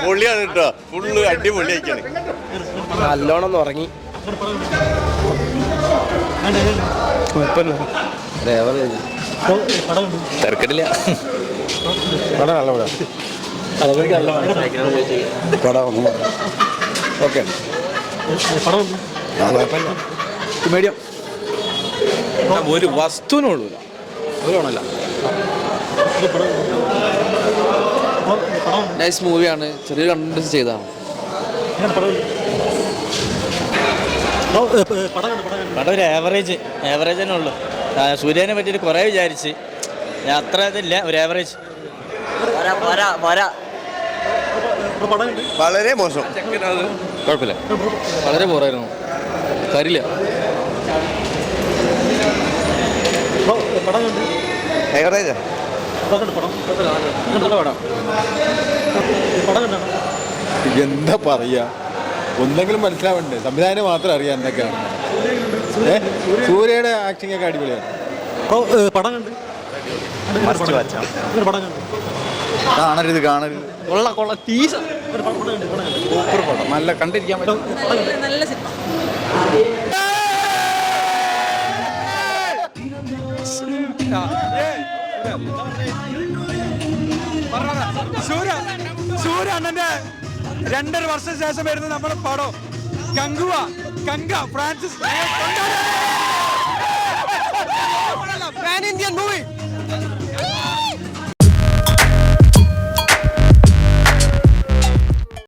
പൊള്ളിയാണ് കേട്ടോ, ഫുള്ള് അടിപൊളിയായിക്കാണ്. നല്ലോണം ഉറങ്ങി. തിരക്കിട്ടില്ല. പടം നല്ല പടം ഓക്കെ മീഡിയം. ഒരു വസ്തുവിനുള്ളൂ ഒരു ഗുണമല്ല. നൈസ് മൂവിയാണ്, ചെറിയ കണ്ടന്റ് ചെയ്തതാണ്. പടം ഒരു ആവറേജ് തന്നെ ഉള്ളു. സൂര്യനെ പറ്റിയിട്ട് കുറേ വിചാരിച്ച്, അത്ര ഇതില്ല, ഒരു ആവറേജ്. വളരെ മോശം, കുഴപ്പമില്ല, വളരെ ബോറായിരുന്നു, കാര്യമില്ല. എന്താ പറയാ, ഒന്നെങ്കിലും മനസ്സിലാവണ്ടേ. സംവിധാനം മാത്രം അറിയാം എന്തൊക്കെയാണ്. സൂര്യയുടെ ആക്ടിങ് ഒക്കെ അടിപൊളിയാണ്. കാണരുത് കൊള്ള ടീസ സൂപ്പർ പടം, നല്ല കണ്ടിരിക്കാൻ പറ്റും. നല്ല സിനിമ. സൂര്യ അണ്ണന്റെ 2.5 വർഷം ശേഷം വരുന്ന നമ്മുടെ പടം കങ്ക ഫ്രാൻസിസ് പാൻ ഇന്ത്യൻ മൂവി.